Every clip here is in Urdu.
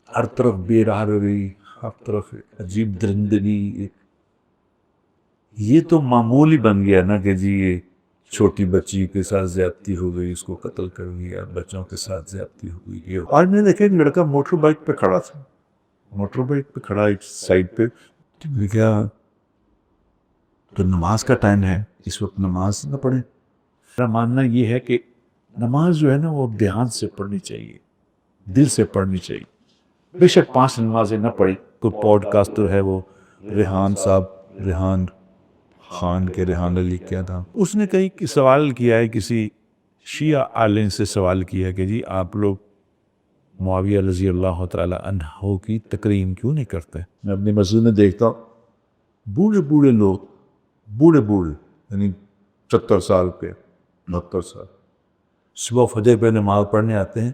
ہر طرف بے راہروی، ہر طرف عجیب درندگی. یہ تو معمول ہی بن گیا نا کہ جی یہ چھوٹی بچی کے ساتھ زیادتی ہو گئی، اس کو قتل کر دیا، بچوں کے ساتھ زیادتی ہو گئی. یہ آج میں نے دیکھا ایک لڑکا موٹر بائک پہ کھڑا تھا، موٹر بائک پہ کھڑا ایک سائڈ پہ. کیا تو نماز کا ٹائم ہے، اس وقت نماز نہ پڑھیں. میرا ماننا یہ ہے کہ نماز جو ہے نا وہ دھیان سے پڑھنی چاہیے، دل سے پڑھنی چاہیے. بے شک 5 نمازیں نہ پڑھی. کوئی پوڈ کاسٹر ہے وہ ریحان صاحب، ریحان خان کے ریحان علی کیا تھا، اس نے کئی سوال کیا ہے، کسی شیعہ عالم سے سوال کیا کہ جی آپ لوگ معاویہ رضی اللہ تعالی عنہ کی تکریم کیوں نہیں کرتے؟ میں اپنی مسجد میں دیکھتا ہوں بوڑھے بوڑھے لوگ، بوڑھے بوڑھے یعنی 70 سال کے، 72 سال، صبح فجر پہ نماز پڑھنے آتے ہیں.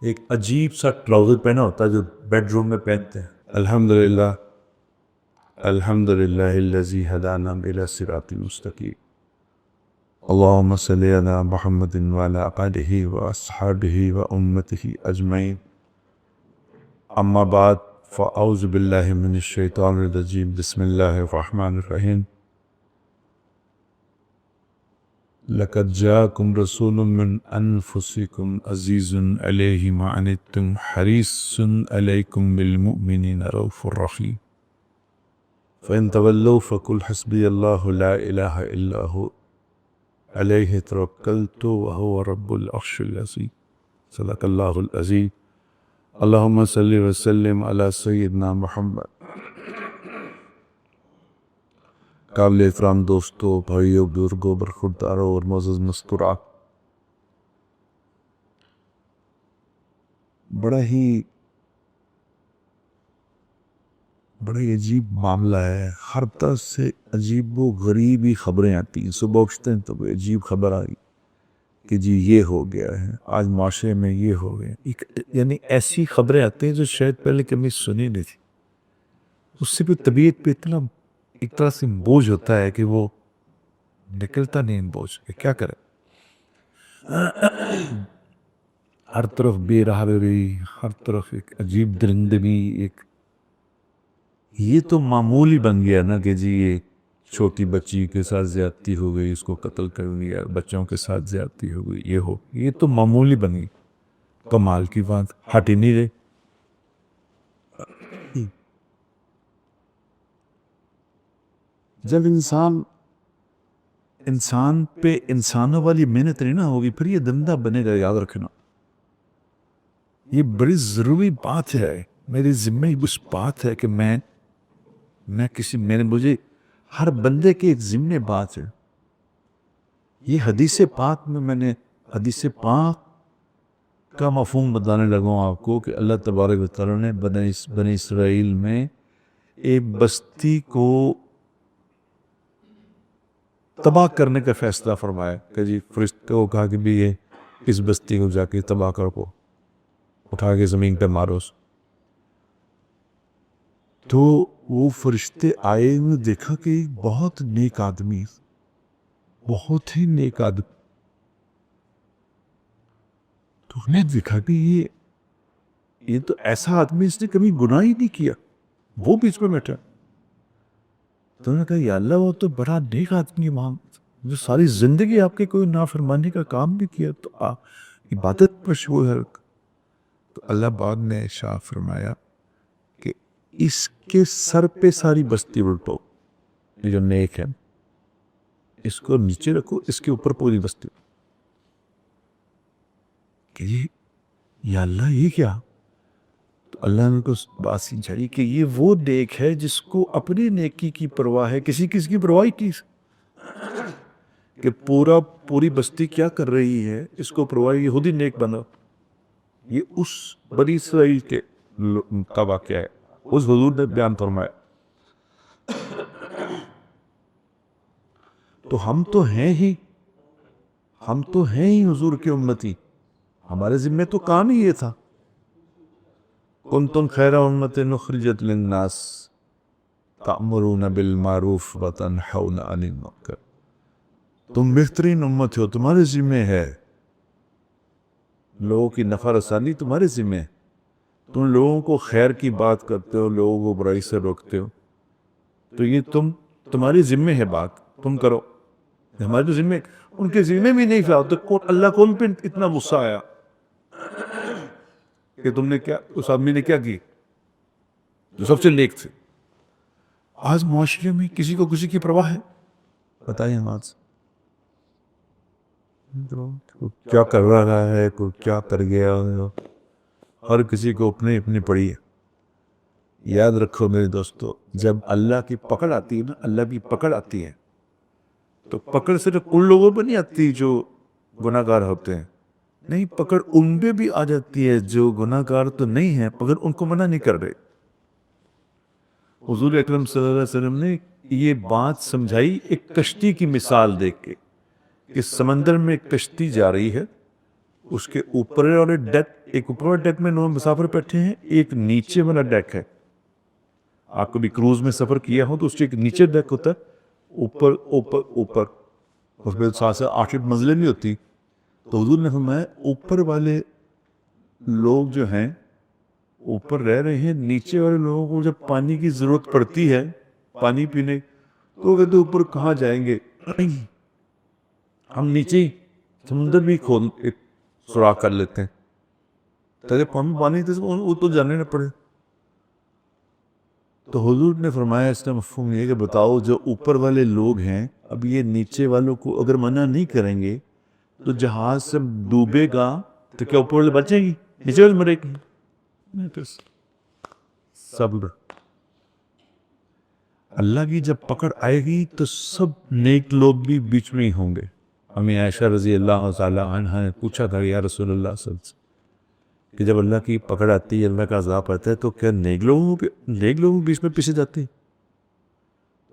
ایک عجیب سا ٹراؤزر پہنا ہوتا ہے جو بیڈ روم میں پہنتے ہیں. الحمدللہ الحمدللہ الذی ہدانا الی صراط مستقیم اللہم صلی علی محمد وعلی آلہ واصحابہ وامتہ اجمعین. اما بعد فاعوذ باللہ من الشیطان الرجیم بسم اللہ الرحمن الرحیم. لقد جاءکم رسول من انفسکم عزیز علیہ ما عنتم حریص علیکم بالمؤمنین رؤوف رحیم. فإن تولوا فقل حسبي الله لا إله إلا هو عليه توكلت وهو رب العرش العظيم. صدق الله العظيم. اللهم صل وسلم على سيدنا محمد. قابل احترام دوستو، بھائیو، بزرگوں، برخورداروں اور معزز مستورات، بڑا ہی عجیب معاملہ ہے. ہر طرف سے عجیب و غریب ہی خبریں آتی ہیں. صبح اٹھتے ہیں تو کوئی عجیب خبر آئی کہ جی یہ ہو گیا ہے، آج معاشرے میں یہ ہو گیا. یعنی ایسی خبریں آتی ہیں جو شاید پہلے کبھی سنی نہیں تھی. اس سے بھی طبیعت پہ اتنا ایک طرح سے بوجھ ہوتا ہے کہ وہ نکلتا نہیں بوجھ کہ کیا کرے. ہر طرف بے راہروی، ہر طرف ایک عجیب درندگی. ایک یہ تو معمول ہی بن گیا نا کہ جی یہ چھوٹی بچی کے ساتھ زیادتی ہو گئی، اس کو قتل کر دیا، بچوں کے ساتھ زیادتی ہو گئی. یہ تو معمول ہی بن گئی. کمال کی بات، ہٹ ہی نہیں رہے. جب انسان پہ انسانوں والی محنت نہیں نہ ہوگی پھر یہ دندہ بنے گا. یاد رکھنا یہ بڑی ضروری بات ہے. میری ذمہ اس بات ہے کہ مجھے ہر بندے کے ایک ذمہ بات ہے. یہ حدیث پاک میں نے حدیث پاک کا مفہوم بتانے لگا ہوں آپ کو کہ اللہ تبارک و تعالیٰ نے بنی اسرائیل میں ایک بستی کو تباہ کرنے کا فیصلہ فرمایا کہ جی فرشتے کو کہا کہ بھی یہ اس بستی کو جا کے تباہ کر کو اٹھا کے زمین پہ مارو. تو وہ فرشتے آئے، انہوں نے دیکھا کہ بہت نیک آدمی، بہت ہی نیک آدمی. تو انہوں نے دیکھا کہ یہ تو ایسا آدمی اس نے کبھی گناہ ہی نہیں کیا، وہ بیچ میں بیٹھا. تو انہوں نے کہا یا اللہ وہ تو بڑا نیک آدمی ہے وہاں جو ساری زندگی آپ کے کوئی نافرمانی کا کام بھی کیا تو عبادت پر شغل ہے. تو اللہ بعد نے ارشاد فرمایا کہ اس کے سر پہ ساری بستی الٹو، یہ جو نیک ہے اس کو نیچے رکھو، اس کے اوپر پوری بستی. کہ یا اللہ یہ کیا؟ تو اللہ نے کو بات سمجھائی کہ یہ وہ نیک ہے جس کو اپنی نیکی کی پرواہ ہے، کسی کی پرواہ کی کہ پوری بستی کیا کر رہی ہے اس کو پرواہ، یہ خود ہی نیک بنا. یہ اس بنی اسرائیل کے کا واقعہ ہے، اس حضور نے بیان فرمایا. تو ہم تو ہیں ہی حضور کے امتی. ہمارے ذمہ تو کام ہی یہ تھا کنتم خیر امت اخرجت للناس تأمرون بالمعروف وتنہون عن المنکر. تم بہترین امت ہو، تمہارے ذمہ ہے لوگوں کی نفع رسانی، تمہارے ذمہ ہے. تم لوگوں کو خیر کی بات کرتے ہو، لوگوں کو برائی سے روکتے ہو، تو یہ تمہاری ذمہ ہے بات، تم کرو. ہمارے تو ذمہ، ان کے ذمہ بھی نہیں تھا. تو اللہ کون پہ اتنا غصہ آیا کہ تم نے کیا، اس آدمی نے کیا کی جو سب سے نیک تھے. آج معاشرے میں کسی کو کسی کی پرواہ ہے؟ بتائیے آج کیا کر رہا ہے، کوئی کیا کر گیا، ہر کسی کو اپنے اپنی پڑی ہے. یاد رکھو میرے دوستو، جب اللہ کی پکڑ آتی ہے نا، اللہ کی پکڑ آتی ہے تو پکڑ صرف ان لوگوں پہ نہیں آتی جو گناہ گار ہوتے ہیں، نہیں، پکڑ ان پہ بھی آ جاتی ہے جو گناہ گار تو نہیں ہیں مگر ان کو منع نہیں کر رہے. حضور اکرم صلی اللہ علیہ وسلم نے یہ بات سمجھائی ایک کشتی کی مثال دیکھ کے، کہ سمندر میں ایک کشتی جا رہی ہے، اس کے اوپر والے ڈیک، ایک اوپر والے ڈیک میں 9 مسافر بیٹھے ہیں، ایک نیچے والا ڈیک ہے. آپ کبھی کروز میں سفر کیا ہو تو اس کے ایک نیچے ڈیک ہوتا ہے، اوپر اوپر اوپر، اس میں 7 سے 8 منزلیں بھی ہوتی. تو حضور نے فرمایا اوپر والے لوگ جو ہیں اوپر رہ رہے ہیں، نیچے والے لوگوں کو جب پانی کی ضرورت پڑتی ہے پانی پینے، تو کہتے اوپر کہاں جائیں گے، ہم نیچے سمندر بھی کھود ایک سوراخ کر لیتے ہیں تاکہ پانی وہ تو جانے نہ پڑے. تو حضور نے فرمایا اس کا مفہوم یہ کہ بتاؤ جو اوپر والے لوگ ہیں، اب یہ نیچے والوں کو اگر منع نہیں کریں گے تو جہاز سے ڈوبے گا تو کیا اوپر والے بچیں گی، نیچے والے مرے گی. صبر. اللہ کی جب پکڑ آئے گی تو سب نیک لوگ بھی بیچ میں ہی ہوں گے. ہمیں عائشہ رضی اللہ تعالی عنہ نے پوچھا تھا یا رسول اللہ صلی اللہ علیہ وسلم کہ جب اللہ کی پکڑ آتی ہے، اللہ کا عذاب آتا ہے، تو کیا نیک لوگوں بیچ میں پیچھے جاتے ہیں؟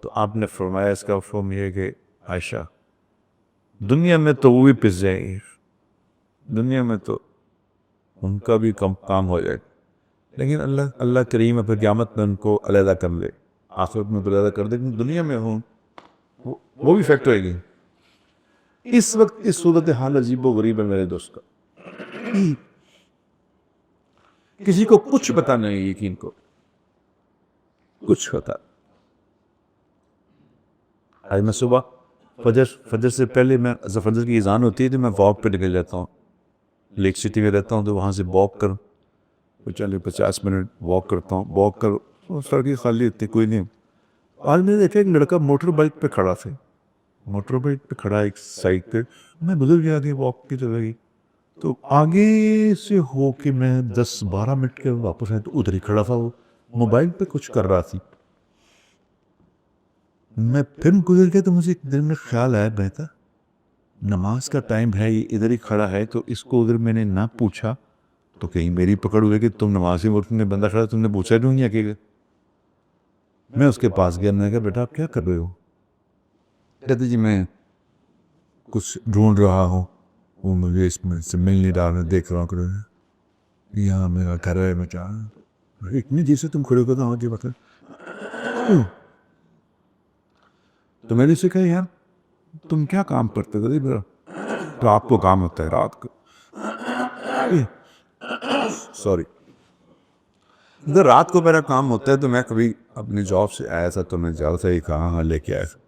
تو آپ نے فرمایا اس کا مفہوم یہ ہے کہ عائشہ، دنیا میں تو وہ بھی پس جائیں گے، دنیا میں تو ان کا بھی کام ہو جائے گا، لیکن اللہ کریم پھر قیامت میں ان کو علیحدہ کر لے، آخرت میں علیحدہ کر دے، دنیا میں ہوں وہ بھی فیکٹ ہوئے گی. اس وقت اس صورتحال عجیب و غریب ہے میرے دوست کا، کسی کو کچھ پتا نہیں، یقین کو کچھ پتا. آج میں صبح فجر سے پہلے فجر کی اذان ہوتی ہے تو میں واک پہ نکل جاتا ہوں. لیک سٹی میں رہتا ہوں تو وہاں سے واک کر 50 منٹ واک کرتا ہوں. واک کر سڑکیں خالی ہوتی کوئی نہیں. آج میں نے دیکھا ایک لڑکا موٹر بائک پہ کھڑا تھا، موٹر بائک پہ کھڑا ایک سائڈ پہ. میں بدل گیا کہ واک کی طرح گئی تو آگے سے ہو کے میں 10-12 منٹ کے واپس آئے تو ادھر ہی کھڑا تھا، وہ موبائل پہ کچھ کر رہا تھی. میں پھر گزر گیا تو مجھے ایک دل میں خیال آیا، بہتا نماز کا ٹائم ہے، یہ ادھر ہی کھڑا ہے، تو اس کو اگر میں نے نہ پوچھا تو کہیں میری پکڑ ہوئے کہ تم نمازی وقت میں بندہ کھڑا، تم نے پوچھا کیوں نہیں اکیلے. میں اس کے پاس گیا، میں نے کہا بیٹا آپ کیا کر رہے ہو؟ کہتے جی میں کچھ ڈھونڈ رہا ہوں، وہ مجھے اس میں سے مل نہیں رہا، میں دیکھ رہا ہوں یہاں میرا گھر ہے، میں چاہ اتنی دیر سے تم کھڑے ہوتا ہوں جی بتا. تو میں نے اسے کہا یار تم کیا کام کرتے تھے؟ میرا رات کو کام ہوتا ہے، رات کو سوری اگر رات کو میرا کام ہوتا ہے تو میں کبھی اپنی جاب سے آیا تھا تو میں جاؤ تھا ہی کہاں لے کے آیا تھا.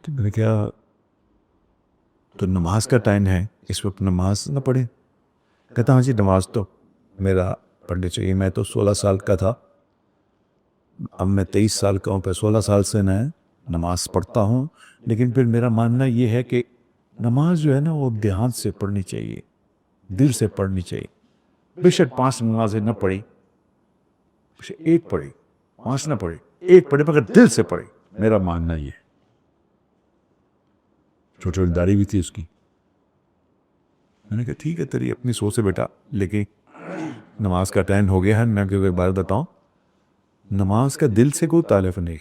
تو میں نے کہا تو نماز کا ٹائم ہے، اس وقت نماز نہ پڑھے؟ کہتا ہاں جی نماز تو میرا پڑھنی چاہیے، میں تو 16 سال کا تھا، اب میں 23 سال کا ہوں، پہ 16 سال سے میں نماز پڑھتا ہوں، لیکن پھر میرا ماننا یہ ہے کہ نماز جو ہے نا وہ دھیان سے پڑھنی چاہیے، دل سے پڑھنی چاہیے. بے شک 5 نمازیں نہ پڑھی، ایک پڑھی، 5 نہ پڑھی، ایک پڑھی مگر دل سے پڑھی، میرا ماننا یہ ہے. چھوٹی داڑھی بھی تھی اس کی. میں نے کہا ٹھیک ہے تیری اپنی سوچ سے بیٹا، لیکن نماز کا ٹائم ہو گیا ہے. میں ایک بات بتاؤں، نماز کا دل سے کوئی تعلق نہیں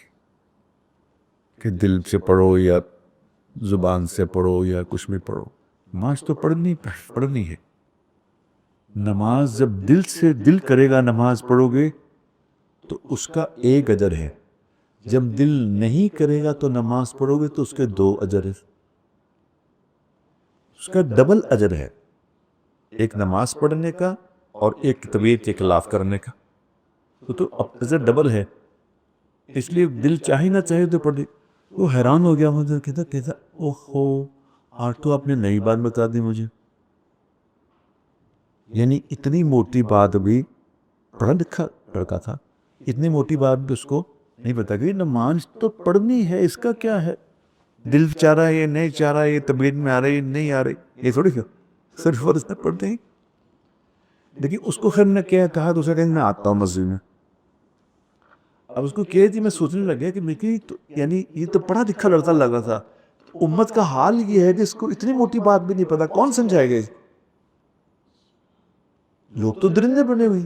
کہ دل سے پڑھو یا زبان سے پڑھو یا کچھ بھی پڑھو، نماز تو پڑھنی ہے. نماز جب دل سے دل کرے گا نماز پڑھو گے تو اس کا 1 اجر ہے، جب دل نہیں کرے گا تو نماز پڑھو گے تو اس کے 2 اجر ہے، اس کا ڈبل اجر ہے. ایک نماز پڑھنے کا اور ایک طبیعت کے خلاف کرنے کا، تو اپوزٹ ڈبل ہے، اس لیے دل چاہے نہ چاہے تو پڑھے۔ وہ حیران ہو گیا، مجھے کہتا اوہو آج تو آپ نے نئی بات بتا دی مجھے، یعنی اتنی موٹی بات بھی، پڑھا لکھا لڑکا تھا، اتنی موٹی بات بھی اس کو نہیں پتا کہ نماز تو پڑھنی ہے، اس کا کیا ہے، دل چاہ رہا ہے یہ نہیں چاہ رہا ہے، یہ طبیعت میں آ رہی نہیں آ رہی، یہ تھوڑی کیا صرف فرض میں پڑھتے ہیں۔ لیکن اس کو خیر نے کیا کہا، دوسرا کہ میں آتا ہوں مسجد میں۔ اب اس کو کہہ دی، میں سوچنے لگا کہ یعنی یہ تو پڑھا لکھا لڑکا لگ رہا تھا، امت کا حال یہ ہے کہ اس کو اتنی موٹی بات بھی نہیں پتا، کون سمجھائے گا؟ لوگ تو درندے بنے ہوئے،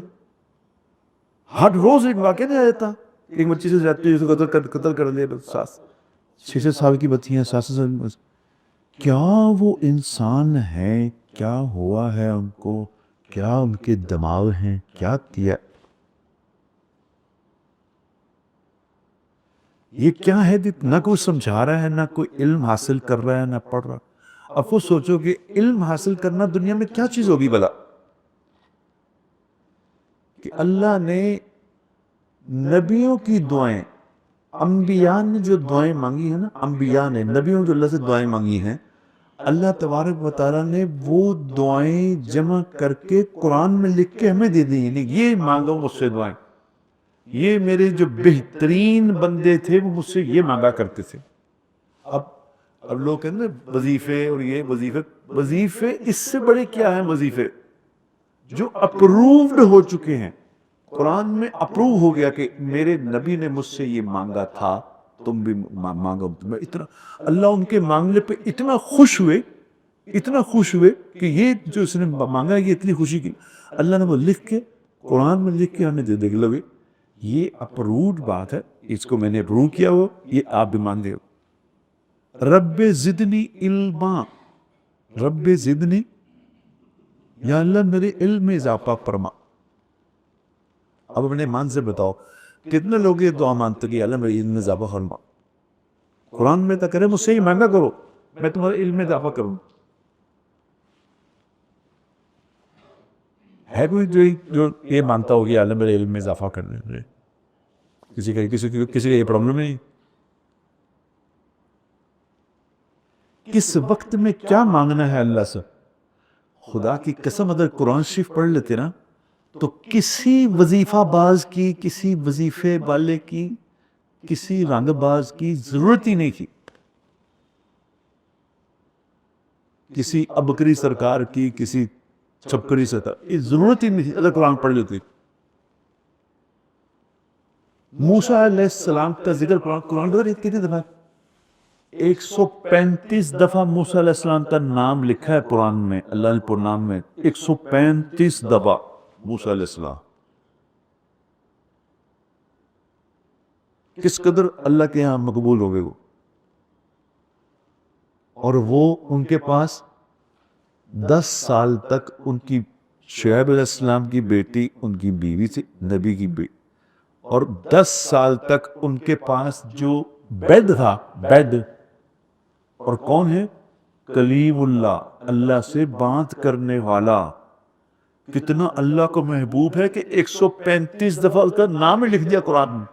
ہر روز ایک واقعہ نہیں آ جاتا، ایک بچی سے جاتی ہے، قتل کر دیا، 6 سال کی بچی ہیں، 7 سال کی، کیا وہ انسان ہے؟ کیا ہوا ہے ان کو؟ کیا ان کے دماغ ہیں؟ کیا کیا؟ یہ کیا ہے؟ نہ کوئی سمجھا رہا ہے، نہ کوئی علم حاصل کر رہا ہے، نہ پڑھ رہا۔ اب وہ سوچو کہ علم حاصل کرنا دنیا میں کیا چیز ہوگی بھلا، کہ اللہ نے نبیوں کی دعائیں، انبیاء نے جو دعائیں مانگی ہیں نا، انبیاء نے، نبیوں جو اللہ سے دعائیں مانگی ہیں، اللہ تبارک و تعالیٰ نے وہ دعائیں جمع کر کے قرآن میں لکھ کے ہمیں دے دی، یعنی یہ مانگو مجھ سے دعائیں، یہ میرے جو بہترین بندے تھے وہ مجھ سے یہ مانگا کرتے تھے۔ اب لوگ کہتے ہیں وظیفے اور یہ وظیفے اس سے بڑے کیا ہیں؟ وظیفے جو اپرووڈ ہو چکے ہیں، قرآن میں اپروو ہو گیا کہ میرے نبی نے مجھ سے یہ مانگا تھا، تم بھی مانگو۔ اتنا اللہ ان کے مانگنے پہ اتنا خوش ہوئے کہ یہ جو اس نے مانگا، یہ اتنی خوشی کی اللہ نے وہ لکھ کے قرآن میں لکھ کے ہمیں دے دے لگے، یہ اپرووڈ بات ہے، اس کو میں نے اپروو کیا ہو، یہ آپ بھی مانگے ہو۔ رب زدنی علما، رب زدنی، یا اللہ میرے علم میں اضافہ فرما۔ اب اپنے ایمان سے بتاؤ کتنے لوگ یہ دعا مانتے کہ اللہ میرے علم میں اضافہ فرما؟ قرآن میں تو کرے مجھ سے ہی مانگا کرو، میں تمہارے علم میں اضافہ کروں۔ ہے کوئی جو یہ مانتا ہو کہ اللہ میرے علم میں اضافہ کرنے دے؟ کسی کا یہ پرابلم نہیں۔ کس وقت میں کیا مانگنا ہے اللہ سے؟ خدا کی قسم اگر قرآن شریف پڑھ لیتے نا تو کسی وظیفہ باز کی، کسی وظیفے والے کی، کسی رنگ باز کی ضرورت ہی نہیں تھی، کسی ابکری سرکار کی، کسی چھپکری سرکار کی ضرورت ہی نہیں تھی اگر قرآن پڑھ لیتے۔ موسیٰ علیہ السلام کا ذکر قرآن کتنے دفعہ؟ 135 دفعہ موسیٰ علیہ السلام کا نام لکھا ہے قرآن میں، اللہ نے پرنام میں 135 دفعہ موسیٰ علیہ السلام۔ کس قدر اللہ کے ہاں مقبول ہو گئے وہ، اور وہ ان کے پاس 10 سال تک ان کی شعیب علیہ السلام کی بیٹی ان کی بیوی تھی، نبی کی بیٹی، اور 10 سال تک ان کے پاس جو بیڈ تھا، بیڈ، اور کون ہے؟ کلیم اللہ، اللہ سے بات کرنے والا۔ کتنا اللہ کو محبوب ہے کہ 135 دفعہ اس کا نام ہی لکھ دیا قرآن میں۔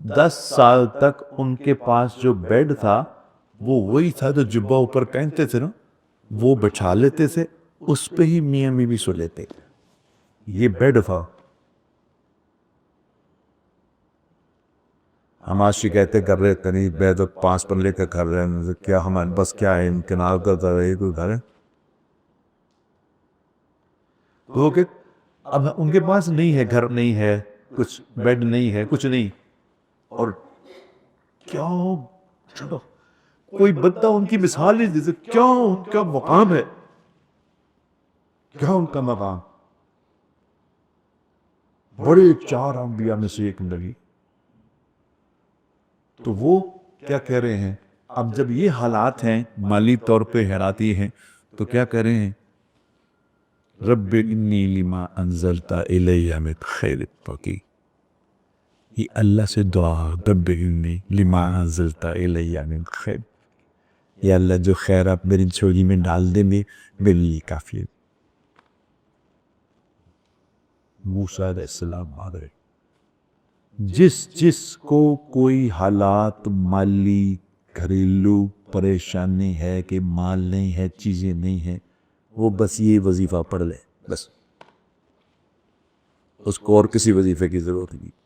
دس سال تک ان کے پاس جو بیڈ تھا وہ وہی تھا جو جبہ اوپر پہنتے تھے نا، وہ بچھا لیتے تھے، اس پہ ہی میاں بیوی سو لیتے، یہ بیڈ تھا۔ ہم آج شکایتیں کر رہے تھے، نہیں بیڈ 5 پلے کا کر رہے ہیں، کیا ہمارے بس کیا ہے، انکنار کرتا رہے کوئی گھر ہے؟ تو کہ اب ان کے پاس نہیں ہے، گھر نہیں ہے، کچھ بیڈ نہیں ہے، کچھ نہیں، اور کیا کوئی بندہ ان کی مثال نہیں دے سکتا، کیا ان کا مقام ہے، کیا ان کا مقام۔ بڑے 4 انبیاء میں سے ایک نبی، تو وہ کیا کہہ رہے ہیں اب جب یہ حالات ہیں، مالی طور پہ حیراتی ہیں، تو کیا کہہ رہے ہیں؟ رب انی لما انزلت الی من خیر فقیر، یہ اللہ سے دعا رب انی لما انزلت الی من خیر، یا اللہ جو خیر آپ میری جھولی میں ڈال دیں میرے لیے کافی ہے۔ موسیٰ علیہ السلام آ رہے، جس کو کوئی حالات مالی گھریلو پریشانی ہے کہ مال نہیں ہے، چیزیں نہیں ہیں، وہ بس یہ وظیفہ پڑھ لے، بس اس کو اور کسی وظیفے کی ضرورت نہیں۔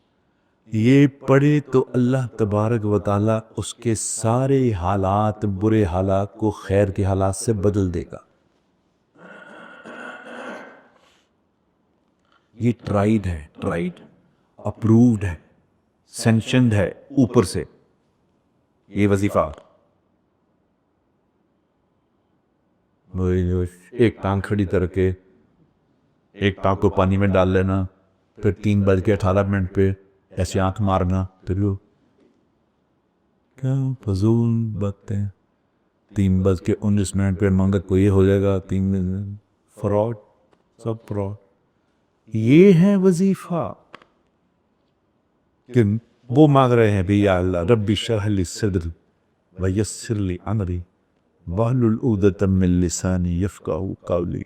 یہ پڑھے تو اللہ تبارک و تعالیٰ اس کے سارے حالات، برے حالات کو خیر کے حالات سے بدل دے گا۔ یہ ٹرائیڈ ہے، ٹرائیڈ اپرووڈ ہے، سینکشنڈ ہے اوپر سے یہ وظیفہ۔ ایک ٹانگ کھڑی کر کے ایک ٹانگ کو پانی میں ڈال لینا، پھر 3:18 پہ ایسے آنکھ مارنا، پھر کیا فضول باتیں، 3:19 پہ مانگا کو یہ ہو جائے گا، 3 فراڈ، سب فراڈ۔ یہ ہے وظیفہ کہ وہ مانگ رہے ہیں بھی یا اللہ ربی اشرح لی صدری ویسر لی امری واحلل عقدۃ من لسانی یفقہوا قولی۔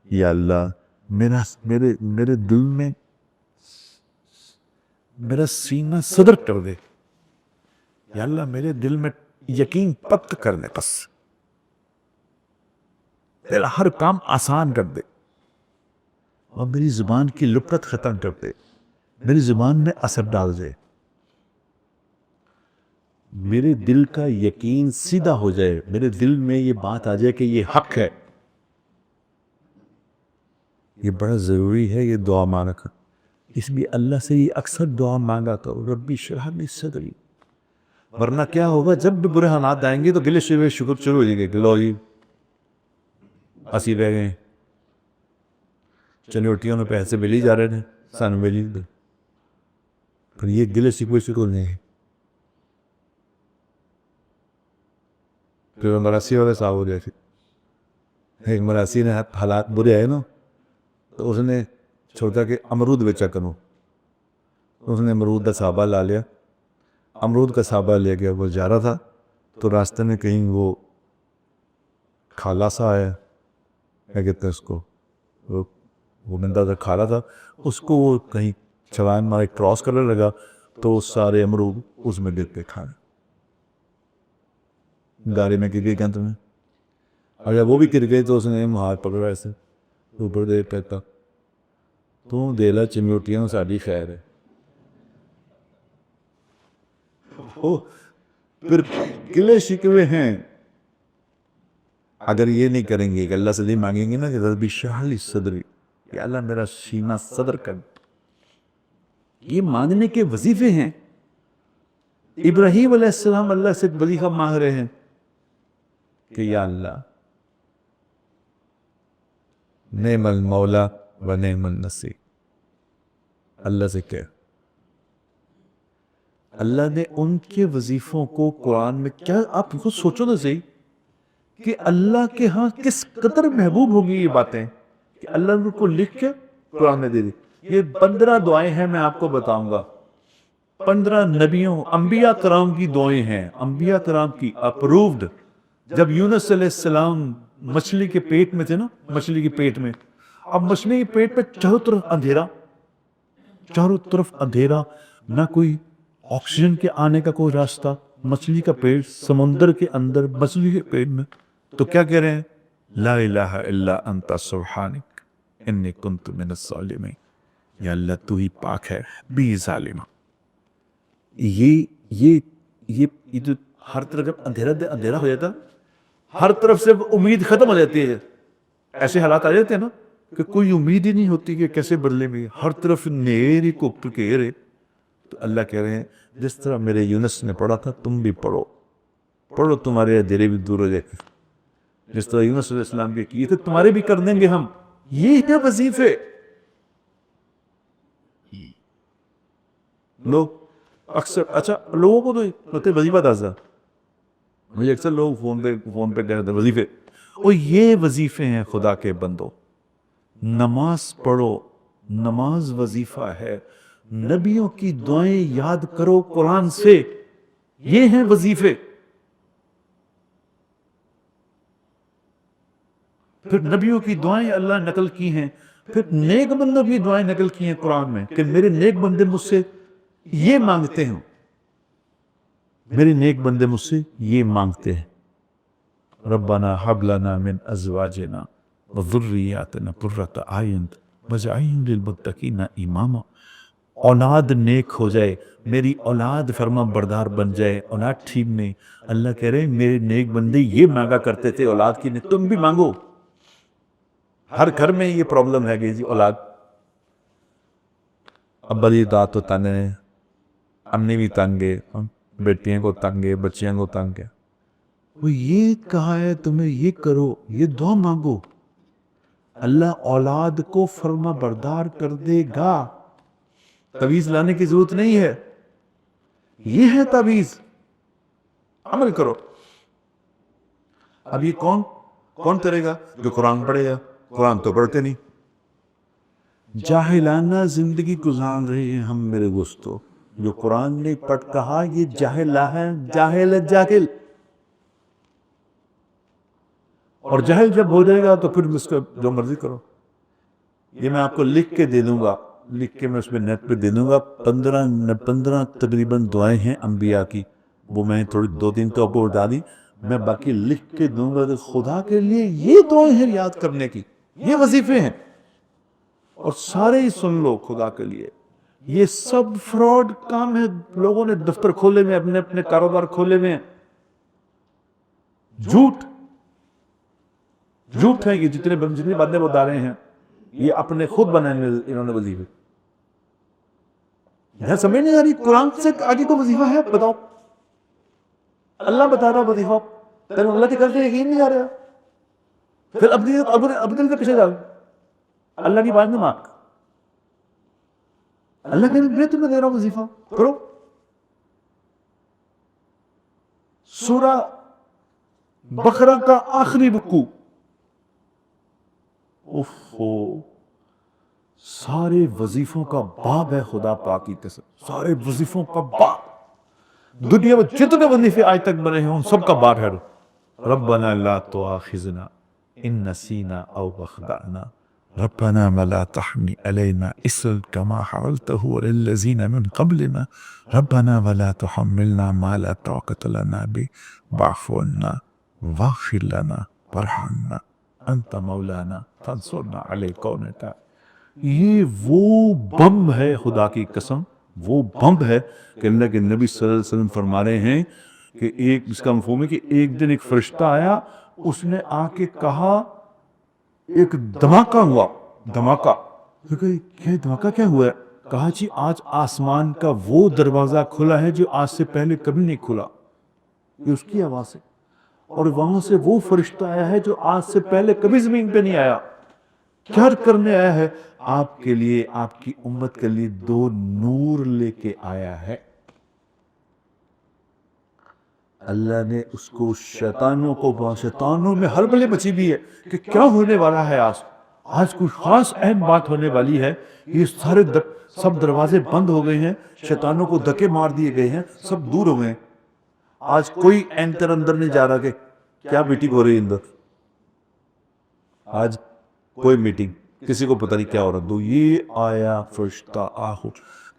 یا اللہ میرے دل میں میرا سینہ صدر کر دے، یا اللہ میرے دل میں یقین پک کر دے، بس میرا ہر کام آسان کر دے، اور میری زبان کی لپٹ ختم کر دے، میری زبان میں اثر ڈال دے، میرے دل کا یقین سیدھا ہو جائے، میرے دل میں یہ بات آ جائے کہ یہ حق ہے۔ یہ بڑا ضروری ہے یہ دعا مانگنا، اس لیے اللہ سے یہ اکثر دعا مانگا تو ربی اشرح لی صدری۔ ورنہ کیا ہوگا، جب بھی برے حالات آئیں گے تو گلے شکوے شروع ہو جائیں گے کہ لو جی اسی رہ گئے، چنوٹیوں میں پیسے مل ہی جا رہے تھے، سن مل ہی، پھر یہ گلے شکوے شروع ہو جائیں گے۔ پھر مراسی والے صاحب ہو جائے تھے، ایک مراسی نے حالات برے آئے نا تو اس نے چھوڑا کہ امرود بیچا کروں، اس نے امرود کا صحابہ لا لیا، امرود کا صحابہ لے گیا، وہ جا رہا تھا تو راستے میں کہیں وہ کھالا سا آیا، کیا کہتے ہیں اس کو، وہ بندہ تھا کھالا تھا، اس کو وہ کہیں چھلانگ مارے کراس کرنے لگا تو سارے امرود اس میں گر کے کھائے، گاڑی میں گر گئی کیا تمہیں، اور جب وہ بھی گر گئی تو اس نے ہاتھ پکڑا ایسے اوپر دے پہتا، تو دیلا چمیوٹیاں ساری خیر ہے۔ پھر گلے شکوے ہیں، اگر یہ نہیں کریں گے کہ اللہ سے نہیں مانگیں گے نا کہ ربی اشرح لی صدری، کہ اللہ میرا سینہ صدر کر، یہ مانگنے کے وظیفے ہیں۔ ابراہیم علیہ السلام اللہ سے وظیفہ مانگ رہے ہیں کہ یا اللہ نعم المولا و نعم النصیر، اللہ سے کہہ، اللہ نے ان کے وظیفوں کو قرآن میں کیا، آپ خود سوچو تو صحیح کہ اللہ کے ہاں کس قدر محبوب ہوگی یہ باتیں کہ اللہ نے ان کو لکھ کے قرآن میں دے دی۔ یہ 15 دعائیں ہیں، میں آپ کو بتاؤں گا، 15 نبیوں انبیاء کرام کی دعائیں ہیں، انبیاء کرام کی اپرووڈ۔ جب یونس علیہ السلام مچھلی کے پیٹ میں تھے نا، مچھلی کے پیٹ میں، اب مچھلی کے پیٹ میں چاروں طرف اندھیرا، چاروں طرف اندھیرا، نہ کوئی آکسیجن کے آنے کا کوئی راستہ، مچھلی کا پیٹ سمندر کے اندر، مچھلی کے پیٹ میں، تو کیا کہہ رہے ہیں، لا الہ الا انت سبحانک انی کنت من الظالمین، یا اللہ تو ہی پاک ہے بھی ظالم۔ یہ جو ہر طرف جب اندھیرا ہو جاتا، ہر طرف سے امید ختم ہو جاتی ہے، ایسے حالات آ جاتے ہیں نا کہ کوئی امید ہی نہیں ہوتی کہ کیسے بدلے میں، ہر طرف نیری کو گھیرے، تو اللہ کہہ رہے ہیں جس طرح میرے یونس نے پڑھا تھا تم بھی پڑھو، تمہارے اندھیرے بھی دور ہو جائے، جس طرح یونس علیہ السلام کے کیے تھے تمہارے بھی کر دیں گے ہم۔ یہ ہے وظیفے۔ لوگ اکثر، اچھا لوگوں کو تو ہوتے وظیفہ تازہ، مجھے اکثر لوگ فون پہ کہہ رہے تھے وظیفے، اور یہ وظیفے ہیں خدا کے بندو۔ نماز پڑھو، نماز وظیفہ ہے، نبیوں کی دعائیں یاد کرو قرآن سے، یہ ہیں وظیفے. پھر نبیوں کی دعائیں اللہ نقل کی ہیں، پھر نیک بندوں کی دعائیں نقل کی ہیں قرآن میں کہ میرے نیک بندے مجھ سے یہ مانگتے ہیں، میرے نیک بندے مجھ سے یہ مانگتے ہیں. ربنا حب لنا من ازواجنا وذریاتنا قرۃ اعین واجعلنا للمتقین اماما. اولاد نیک ہو جائے، میری اولاد فرما بردار بن جائے، اولاد ٹھیک نہیں. اللہ کہہ رہے ہیں میرے نیک بندے یہ مانگا کرتے تھے اولاد کی نہیں، تم بھی مانگو. ہر گھر میں یہ پرابلم ہے کہ جی اولاد، ابا دی داد تو تنگ ہے، امی بھی تنگ ہے، بیٹیاں کو تنگ ہے، بچیاں کو تنگ ہے. وہ یہ کہا ہے تمہیں یہ کرو، یہ دعا مانگو، اللہ اولاد کو فرما بردار کر دے گا. تعویذ لانے کی ضرورت نہیں ہے، یہ ہے تعویذ، عمل کرو. اب یہ کون کرے گا؟ جو قرآن پڑھے گا. قرآن تو پڑھتے نہیں، جاہلانہ زندگی گزار رہے ہیں ہم میرے دوستو. جو قرآن نے پڑھ کہا یہ جاہل ہے، جاہل ہے، جاہل. اور جاہل جب ہو جائے گا تو پھر اس کا جو مرضی کرو. یہ میں آپ کو لکھ کے دے دوں گا، لکھ کے میں اس میں نیٹ پہ دے دوں گا. 15 تقریباً دعائیں ہیں انبیاء کی، وہ میں تھوڑی 2-3 تو آپ کو بتا دی، میں باقی لکھ کے دوں گا. خدا کے لیے یہ دعائیں ہیں یاد کرنے کی، یہ وظیفے ہیں. اور سارے ہی سن لو خدا کے لیے. یہ سب فراڈ کام ہے. لوگوں نے دفتر کھولے میں، اپنے اپنے کاروبار کھولے میں. جھوٹ ہے یہ جتنی باتیں بتا رہے ہیں، یہ اپنے خود بنائے انہوں نے وظیفے. یہاں سمجھ نہیں آ رہی قرآن سے آگے کو وظیفہ ہے؟ بتاؤ. اللہ بتا رہا وظیفہ، تیرے اللہ کے کرتے یقین نہیں آ رہا، پھر اپنے پیچھے جاؤ. اللہ کی بات نہ مانگ. اللہ کہ میں تمہیں دے رہا ہوں وظیفہ، کرو. سورہ بقرہ کا آخری رکوع، سارے وظیفوں کا باب ہے خدا پاک کی قسم، سارے وظیفوں کا باب. دنیا میں جتنے وظیفے آج تک بنے ہیں ان سب کا باب ہے. ربنا لا تؤاخذنا ان نسینا او اخطأنا ربنا ولا تحمل علينا إصرا كما حملته على الذين من قبلنا ربنا ولا تحملنا ما لا طاقة لنا به واعف عنا واغفر لنا وارحمنا أنت مولانا فانصرنا على القوم الكافرين. یہ وہ بم ہے خدا کی قسم، وہ بم ہے کہ اللہ کے نبی صلی اللہ علیہ وسلم فرما رہے ہیں کہ اس کا مفہوم ہے کہ ایک دن ایک فرشتہ آیا، اس نے آ کے کہا ایک دھماکہ ہوا. دھماکہ دھماکہ کیا ہوا ہے؟ کہا جی آج آسمان کا وہ دروازہ کھلا ہے جو آج سے پہلے کبھی نہیں کھلا. یہ اس کی آواز ہے. اور وہاں سے وہ فرشتہ آیا ہے جو آج سے پہلے کبھی زمین پہ نہیں آیا. کیا کرنے آیا ہے؟ آپ کے لیے، آپ کی امت کے لیے 2 نور لے کے آیا ہے. اللہ نے اس کو شیطانوں میں ہر بلے مچی بھی ہے کہ کیا ہونے والا ہے. آج کوئی خاص اہم بات ہونے والی ہے. یہ سب دروازے بند ہو گئے ہیں، شیطانوں کو دھکے مار دیے گئے ہیں، سب دور ہو گئے ہیں. آج کوئی اینکر اندر نہیں جا رہا کہ کیا میٹنگ ہو رہی ہے اندر. آج کوئی میٹنگ، کسی کو پتہ نہیں کیا ہو رہا. تو یہ آیا فرشتہ آخر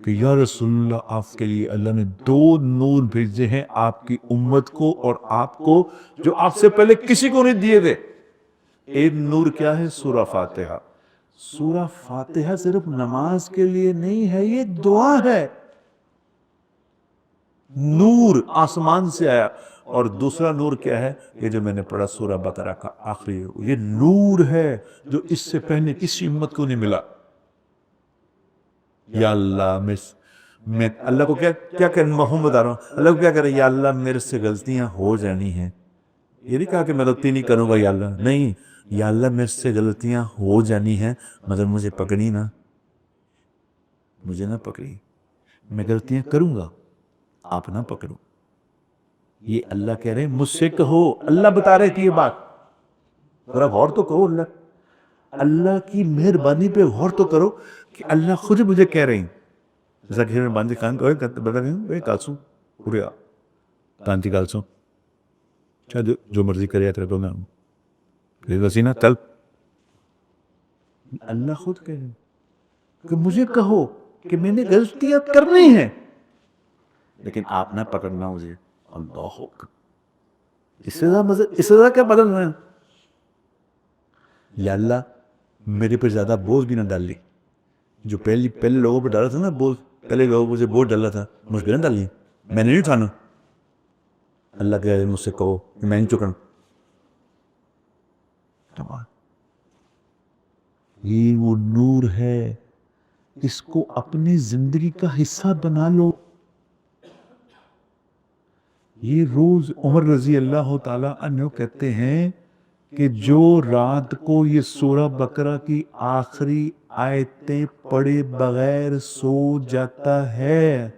کہ یا رسول اللہ آپ کے لیے اللہ نے 2 نور بھیجے ہیں آپ کی امت کو اور آپ کو، جو آپ سے پہلے کسی کو نہیں دیے تھے. ایک نور کیا ہے؟ سورہ فاتحہ. سورہ فاتحہ صرف نماز کے لیے نہیں ہے، یہ دعا ہے. نور آسمان سے آیا. اور دوسرا نور کیا ہے؟ یہ جو میں نے پڑھا سورہ بقرہ کا آخری، یہ نور ہے جو اس سے پہلے کسی امت کو نہیں ملا. یا اللہ میں اللہ کو کیا کہ محمد بتا رہا ہوں، اللہ کو کیا کرے؟ یا اللہ میرے سے غلطیاں ہو جانی ہیں. یہ نہیں کہا کہ میں غلطی نہیں کروں گا یا اللہ، نہیں، یا اللہ میرے سے غلطیاں ہو جانی ہیں مگر مجھے پکڑی نہ، مجھے نہ پکڑی. میں غلطیاں کروں گا، آپ نہ پکڑو. یہ اللہ کہہ رہے ہیں مجھ سے کہو. اللہ بتا رہے تھے یہ بات، ذرا غور تو کرو. اللہ کی مہربانی پہ غور تو کرو کہ اللہ خود مجھے کہہ رہے ہیں Zakhir bandi kan koy bada kalsun buraya tanti kalsun چاہے جو مرضی کرے تیرے تو میں وسینہ تل اللہ خود کہے کہ مجھے کہو کہ میں نے غلطیاں کرنی ہیں لیکن آپ نہ پکڑنا مجھے. اللہ اس سے زیادہ کیا بدل رہے ہیں. یا اللہ میرے پر زیادہ بوجھ بھی نہ ڈال لی. جو پہلے لوگوں پہ ڈالا تھا نا بوجھ, پہلے لوگوں پہ بوجھ ڈالا تھا مجھ پہ نہ ڈالیے, میں نے نہیں اٹھانا. اللہ کہے مجھ سے کہو کہ میں نہیں چکنا. یہ وہ نور ہے, اس کو اپنی زندگی کا حصہ بنا لو. یہ روز عمر رضی اللہ تعالیٰ عنہ کہتے ہیں کہ جو رات کو یہ سورہ بقرہ کی آخری آیتیں پڑھے بغیر سو جاتا ہے,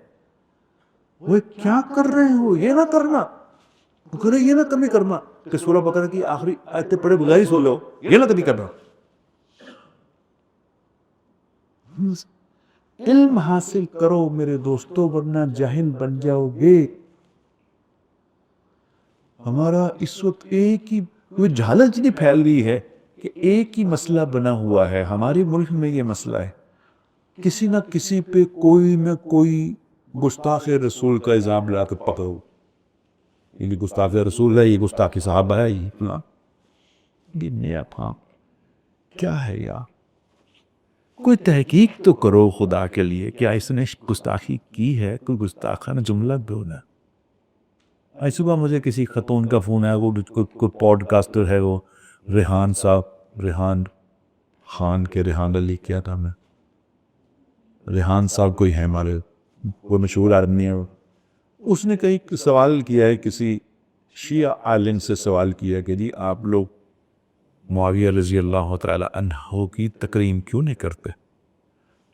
وہ کیا کر رہے ہو, یہ نہ کرنا, یہ نہ کمی کرنا کہ سورہ بقرہ کی آخری آیتیں پڑھے بغیر ہی سو لو, یہ نہ کمی کرنا. علم حاصل کرو میرے دوستو ورنہ جاہل بن جاؤ گے. ہمارا اس وقت ایک ہی جھالچ نہیں پھیل رہی ہے کہ ایک ہی مسئلہ بنا ہوا ہے ہمارے ملک میں. یہ مسئلہ ہے کسی نہ کسی پہ کوئی نہ کوئی گستاخ رسول کا الزام لا کے پکڑو. یہ گستاخ رسول ہے, یہ گستاخ صحابہ ہے, یہ نیا پھام کیا ہے یار. کوئی تحقیق تو کرو خدا کے لیے, کیا اس نے گستاخی کی ہے, کوئی گستاخانہ جملہ بولا. آج صبح مجھے کسی خاتون کا فون آیا, وہ کوئی پوڈ کاسٹر ہے, وہ ریحان صاحب, ریحان خان کے ریحان علی کیا تھا میں, ریحان صاحب کوئی ہے ہمارے, وہ مشہور آدمی ہے. اس نے کئی سوال کیا ہے, کسی شیعہ عالم سے سوال کیا کہ جی آپ لوگ معاویہ رضی اللہ تعالی عنہ کی تکریم کیوں نہیں کرتے.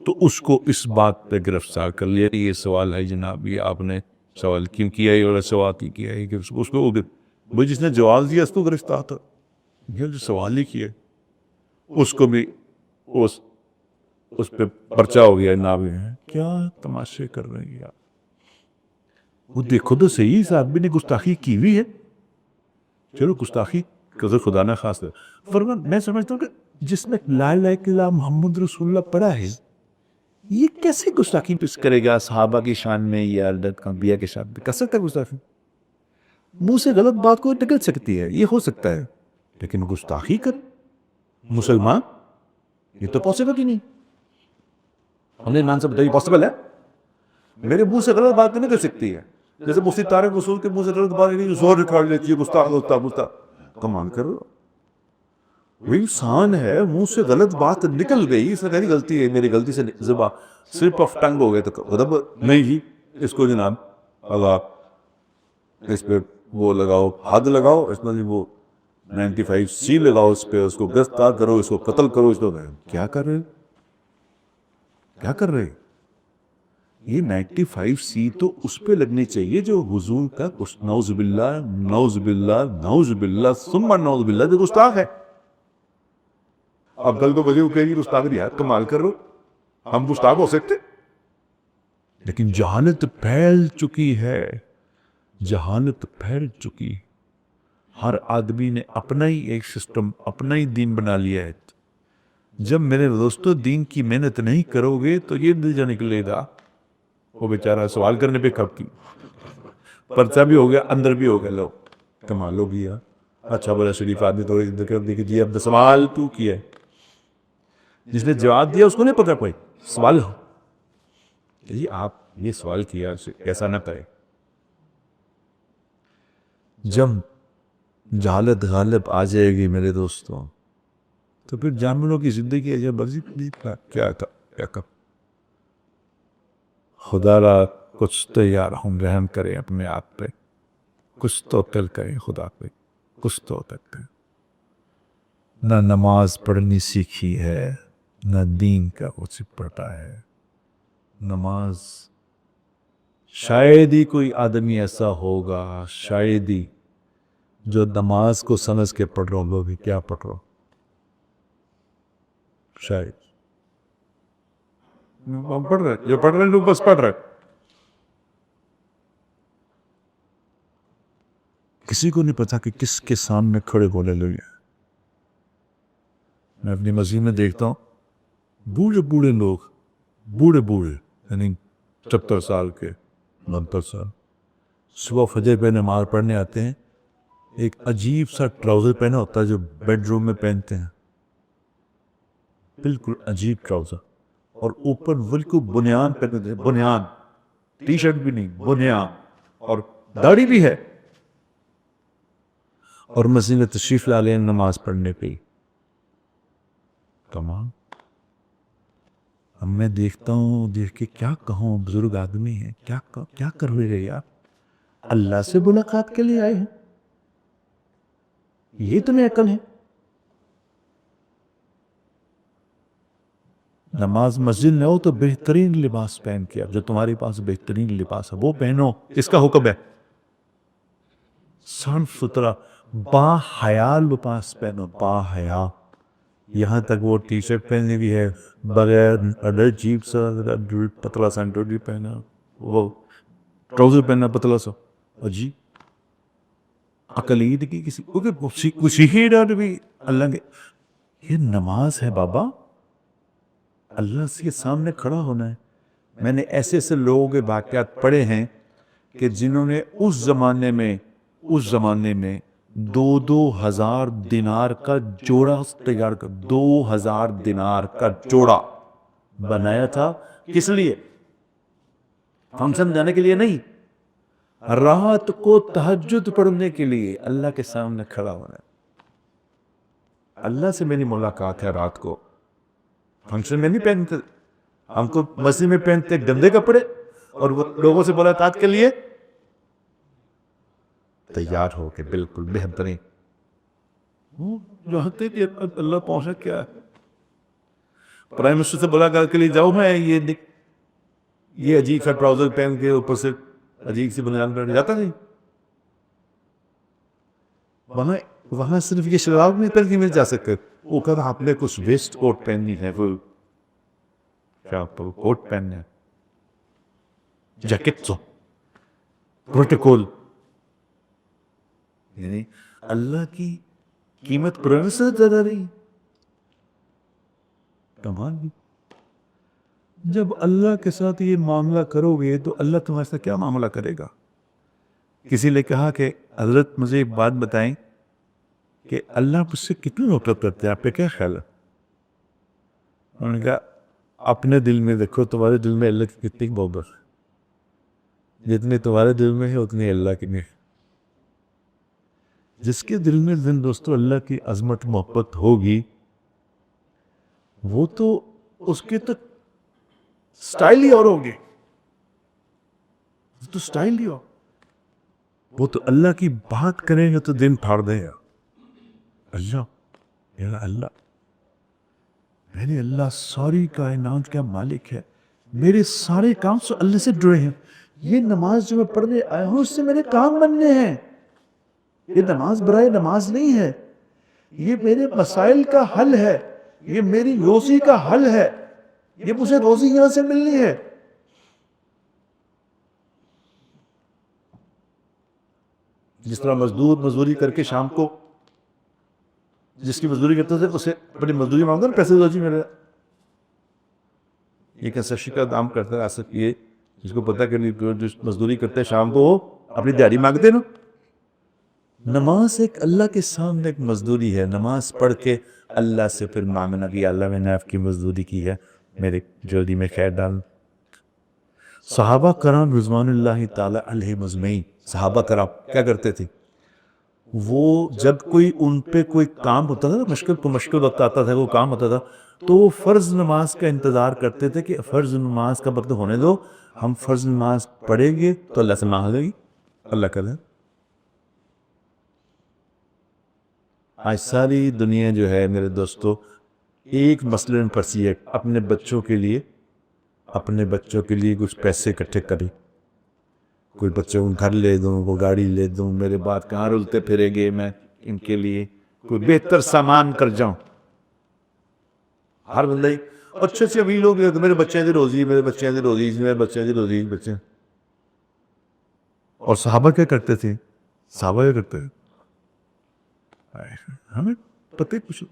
تو اس کو اس بات پہ گرفتار کر لیا, یہ سوال ہے جناب, یہ آپ نے سوال کیوں کیا ہے, اور سوال کیا ہے کہ اس کو جس نے جواب دیا اس کو گرفتار تھا, یہ جو سوال ہی کیا اس کو بھی اس پہ پرچہ ہو گیا. جناب کیا تماشے کر رہے ہیں یار, وہ دیکھو تو صحیح, اس آدمی نے گستاخی کی ہوئی ہے. چلو گستاخی قدر خدا نہ خاص ہے, فرمان میں سمجھتا ہوں کہ جس نے لا الہ الا اللہ محمد رسول اللہ پڑھا ہے, یہ کیسے گستاخی پیش کرے گا صحابہ کی شان میں یا انبیاء کی شان میں. کر سکتا ہے گستاخی, منہ سے غلط بات کو نکل سکتی ہے, یہ ہو سکتا ہے, لیکن گستاخی کر مسلمان, یہ تو پاسبل ہی نہیں. ہم نے ایمان سے بتایا پاسبل ہے, میرے منہ سے غلط بات نہیں کر سکتی ہے. جیسے مفتی طارق رسول کے منہ سے غلط بات نہیں, زور نکال لیتی ہے گستاخ گستاخ. کمان کرو, وہی انسان ہے, منہ سے غلط بات نکل گئی, اس نے کہی غلطی ہے, میری غلطی سے زبان سلپ آف ٹنگ ہو گئے, تو مطلب نہیں جی اس کو جناب اللہ اس پہ وہ لگاؤ, حد لگاؤ, اس میں وہ 95C لگاؤ, اس پہ اس کو گرفتار کرو, اس کو قتل کرو. اس کو کیا کر رہے, کیا کر رہے. یہ 95C تو اس پہ لگنی چاہیے جو حضور کا نعوذ باللہ نعوذ باللہ نعوذ باللہ ثم نعوذ باللہ جو گستاخ ہے. اب کل کو بجے وہ کہے گی گستاخ نہیں, کمال کر رہو, ہم گستاخ ہو سکتے. لیکن جہالت پھیل چکی ہے, جہالت پھیل چکی. ہر آدمی نے اپنا ہی ایک سسٹم, اپنا ہی دین بنا لیا ہے. جب میرے دوستو دین کی محنت نہیں کرو گے تو یہ دل جا نکلے گا. وہ بیچارہ سوال کرنے پہ کب کی پرچہ بھی ہو گیا, اندر بھی ہو گیا. لو کمال ہو گیا, اچھا بڑا شریف آدمی تو جی اب سوال تو کیا ہے, جس نے جواب دیا اس کو نہیں پتا کوئی سوال ہو. جی آپ یہ سوال کیا, ایسا نہ کرے. جب جہالت غالب آ جائے گی میرے دوستوں, تو پھر جانوروں کی زندگی ہے جب مرضی کیا تھا کیا کب. خدا را کچھ تو یار ہم رحم کریں اپنے آپ پہ, کچھ تو عقل کریں خدا پہ, کچھ تو عقل کریں. نہ نماز پڑھنی سیکھی ہے, نہ دین کا کچھ پڑھتا ہے. نماز شاید ہی کوئی آدمی ایسا ہوگا, شاید ہی, جو نماز کو سمجھ کے پڑھ رہا ہو بھی کیا پڑھ رہا ہو, شاید. پڑھ رہے جو پڑھ رہے لوگ بس پڑھ رہے. کسی کو نہیں پتا کہ کس کے سامنے کھڑے بولے لوگ ہیں. میں اپنی مسجد میں دیکھتا ہوں بوڑھے بوڑھے لوگ, بوڑھے بوڑھے یعنی 70 سال کے 69 سال, صبح فجر پہ نماز پڑھنے آتے ہیں. ایک عجیب سا ٹراؤزر پہنا ہوتا ہے جو بیڈ روم میں پہنتے ہیں, بالکل عجیب ٹراؤزر, اور اوپر بالکل بنیان پہنے ہوتے ہیں, بنیان, ٹی شرٹ بھی نہیں, بنیان, اور داڑھی بھی ہے, اور مسجد میں تشریف لا لیں نماز پڑھنے پہ. کمال. اب میں دیکھتا ہوں, دیکھ کے کیا کہوں, بزرگ آدمی ہیں, کیا کر رہے ہیں یار, اللہ سے ملاقات کے لیے آئے ہیں, یہ تمہیں عقل ہے. نماز مسجد میں ہو تو بہترین لباس پہن کے, اب جو تمہارے پاس بہترین لباس ہے وہ پہنو, اس کا حکم ہے. صاف ستھرا با حیا لباس پہنو, با حیا. یہاں تک وہ ٹی شرٹ پہنی بھی ہے بغیر عجیب سا پتلا سا انڈر پہنا, وہ ٹراؤزر پہنا پتلا سا, عجیب عقلید کی کسی کچھ ہی ڈر بھی اللہ کے. یہ نماز ہے بابا, اللہ کے سامنے کھڑا ہونا ہے. میں نے ایسے ایسے لوگوں کے واقعات پڑھے ہیں کہ جنہوں نے اس زمانے میں 2,000 دینار کا جوڑا تیار کر, 2,000 دینار کا جوڑا بنایا تھا. کس لیے؟ فنکشن جانے کے لیے نہیں, رات کو تہجد پڑھنے کے لیے اللہ کے سامنے کھڑا ہونا ہے. اللہ سے میری ملاقات ہے رات کو. فنکشن میں نہیں پہنتے ہم کو, مسجد میں پہنتے گندے کپڑے, اور وہ لوگوں سے ملاقات کے لیے تیار ہو کے بالکل بہترین. جانتے کہ اللہ پہنچا کیا ہے. پرائم منسٹر سے ملاقات کے لیے جاؤ, میں یہ عجیب سا ٹراؤزر پہن کے اوپر سے عجیب سی بنیان پہن جاتا نہیں. وہاں صرف یہ شراب نہیں پہن کے مل جا سکتے, وہ کہا آپ نے کچھ ویسٹ کوٹ پہننی ہے, وہ کیا کوٹ پہننا ہے, جیکٹ, پروٹوکول. یعنی اللہ کی قیمت پرانے سے زیادہ نہیں. کمال. جب اللہ کے ساتھ یہ معاملہ کرو گے تو اللہ تمہارے ساتھ کیا معاملہ کرے گا. کسی نے کہا کہ حضرت مجھے ایک بات بتائیں کہ اللہ مجھ سے کتنی نفرت کرتے ہیں, آپ کا کیا خیال ہے؟ انہوں نے کہا اپنے دل میں دیکھو, تمہارے دل میں اللہ کی کتنی محبت ہے, جتنی تمہارے دل میں ہے اتنی اللہ کی نہیں. جس کے دل میں دن دوستو اللہ کی عظمت محبت ہوگی, وہ تو اس کے تک سٹائل ہی اور ہوگی, تو سٹائل ہی ہو. وہ تو اللہ کی بات کریں گے تو دن پھاڑ دے گا. اللہ میرے اللہ ساری کائنات کا مالک ہے, میرے سارے کام سے اللہ سے جڑے ہیں. یہ نماز جو میں پڑھنے آیا ہوں اس سے میرے کام بننے ہیں. یہ نماز برائے نماز نہیں ہے, یہ میرے مسائل کا حل ہے, یہ میری روزی کا حل ہے, یہ مجھے روزی یہاں سے ملنی ہے. جس طرح مزدور مزدوری کر کے شام کو جس کی مزدوری کرتے تھے اسے بڑی مزدوری مانگتا نا, پیسے روزی میرے. یہ کنسٹرکشن کا کام کرتا ہے ایسا کیے, جس کو پتہ کہ جو مزدوری کرتے ہیں شام کو وہ اپنی دیہڑی مانگتے نا. نماز ایک اللہ کے سامنے ایک مزدوری ہے. نماز پڑھ کے اللہ سے پھر مانگنا کہ اللہ میں نے آپ کی مزدوری کی ہے, میرے جلدی میں خیر ڈال. صحابہ کرام رضوان اللہ تعالی علیہم اجمعین, صحابہ کرام کیا کرتے تھے, وہ جب کوئی ان پہ کوئی کام ہوتا تھا, مشکل وقت آتا تھا, وہ کام ہوتا تھا, تو وہ فرض نماز کا انتظار کرتے تھے کہ فرض نماز کا وقت ہونے دو, ہم فرض نماز پڑھیں گے تو اللہ سے مانگ لے گی, اللہ کرے. آج ساری دنیا جو ہے میرے دوستو ایک مسئلے میں پھنسی ہے, اپنے بچوں کے لیے کچھ پیسے اکٹھے کریں, کوئی بچوں کو گھر لے دوں, وہ گاڑی لے دوں, میرے بعد کہاں رلتے پھریں گے, میں ان کے لیے کوئی بہتر سامان کر جاؤں. ہر بندہ اچھے اچھے امیر لوگ میرے بچے دی روزی، میرے بچے دی روزی، میرے بچے دی روزی، بچے. اور صحابہ کیا کرتے تھے؟ صحابہ کیا کرتے تھے؟ ہمیں پتہ کچھ.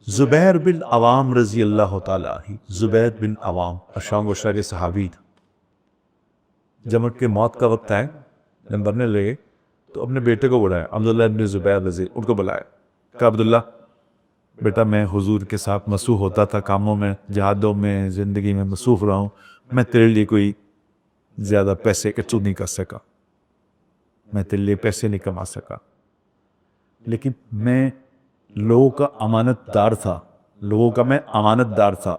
زبیر بن عوام رضی اللہ تعالیٰ عنہ، زبیر بن عوام اشام وشا کے صحابی تھا. جب ان کے موت کا وقت آئے، جب مرنے لگے تو اپنے بیٹے کو بلایا، عبداللہ بن زبیر رضی، ان کو بلایا، کہا عبداللہ بیٹا میں حضور کے ساتھ مصروف ہوتا تھا کاموں میں، جہادوں میں، زندگی میں مصروف رہا ہوں، میں تیرے لیے کوئی زیادہ پیسے اکٹھے نہیں کر سکا، میں تیرے لیے پیسے نہیں کما سکا، لیکن میں لوگوں کا امانت دار تھا، لوگوں کا میں امانت دار تھا.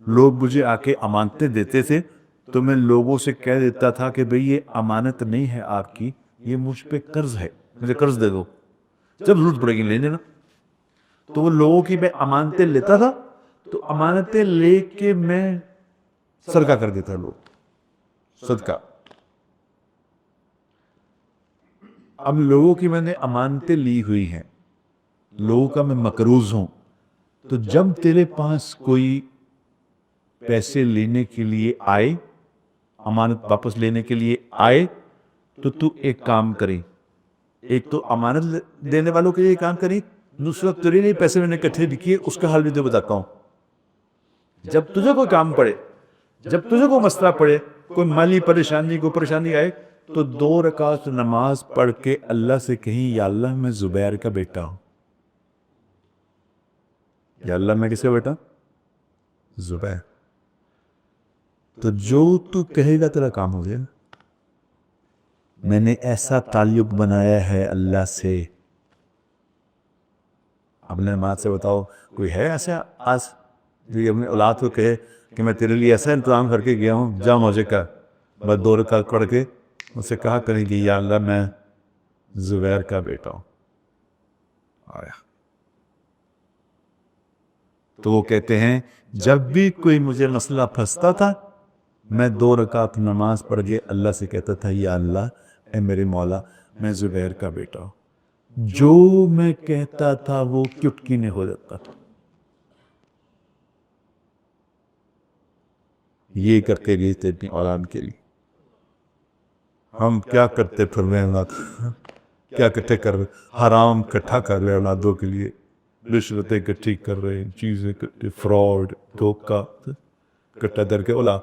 لوگ مجھے آ کے امانتیں دیتے تھے تو میں لوگوں سے کہہ دیتا تھا کہ بھئی یہ امانت نہیں ہے آپ کی، یہ مجھ پہ قرض ہے، مجھے قرض دے دو، جب ضرورت پڑے گی لے لینا. تو وہ لوگوں کی میں امانتیں لیتا تھا، تو امانتیں لے کے میں صدقہ کر دیتا لوگ، صدقہ. اب لوگوں کی میں نے امانتیں لی ہوئی ہیں، لوگوں کا میں مقروض ہوں، تو جب تیرے پاس کوئی پیسے لینے کے لیے آئے، امانت واپس لینے کے لیے آئے، تو ایک کام کرے، ایک تو امانت دینے والوں کے لیے کام کری، دوسرا تیرے لیے پیسے میں نے اکٹھے لکھیے، اس کا حل بھی تو بتاتا ہوں. جب تجھے کوئی کام پڑے، جب تجھے کوئی مسئلہ پڑے، کوئی مالی پریشانی، کوئی پریشانی آئے، تو 2 رکعت نماز پڑھ کے اللہ سے کہیں یا اللہ میں زبیر کا بیٹا ہوں، یا اللہ میں کس کا بیٹا؟ زبیر. تو جو تو کہے گا تیرا کام ہو جائے گا. میں نے ایسا تعلق بنایا ہے اللہ سے. اپنے ماں سے بتاؤ کوئی ہے ایسا آج جو اپنے اولاد کو کہے کہ میں تیرے لیے ایسا انتظام کر کے گیا ہوں، جا مجھے کر. بس 2 رکعت پڑھ کے اسے کہا کریں گی یا اللہ میں زبیر کا بیٹا ہوں. آیا تو وہ کہتے ہیں جب بھی کوئی مجھے مسئلہ پھنستا تھا، میں 2 رکعت نماز پڑھ کے اللہ سے کہتا تھا یا اللہ اے میرے مولا میں زبیر کا بیٹا ہوں. جو میں کہتا تھا وہ چٹکی نہیں ہو جاتا. یہ کرتے گئے تھے اپنی اولاد کے لیے. ہم کیا کرتے پھر رہے ہیں، کیا اکٹھے کر رہے، حرام اکٹھا کر رہے اولادوں کے لیے، رشوتیں اکٹھی کر رہے ہیں، چیزیں اکٹھی، فراڈ، دھوکہ اکٹھا کر کے اولاد.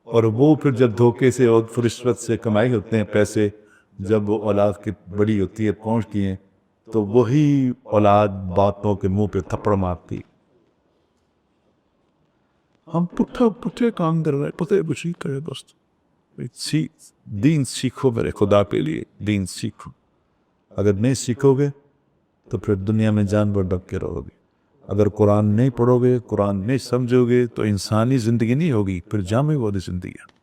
اور وہ پھر جب دھوکے سے اور رشوت سے کمائی ہوتے ہیں پیسے، جب وہ اولاد کی بڑی ہوتی ہے، پہنچتی ہیں، تو وہی اولاد باتوں کے منہ پہ تھپڑ مارتی. ہم پٹھے کام کر رہے ہیں، پتہ کچھ نہیں کرے. دوست دین سیکھو میرے خدا کے لیے، دین سیکھو. اگر نہیں سیکھو گے تو پھر دنیا میں جانور ڈک کے رہو گے. اگر قرآن نہیں پڑھو گے، قرآن نہیں سمجھو گے تو انسانی زندگی نہیں ہوگی، پھر جامع والی زندگی ہے.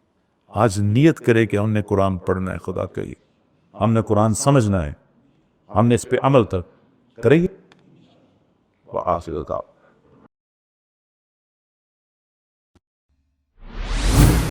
آج نیت کرے کہ ہم نے قرآن پڑھنا ہے خدا کے لیے، ہم نے قرآن سمجھنا ہے، ہم نے اس پہ عمل کریں گے. وآخر دعوانا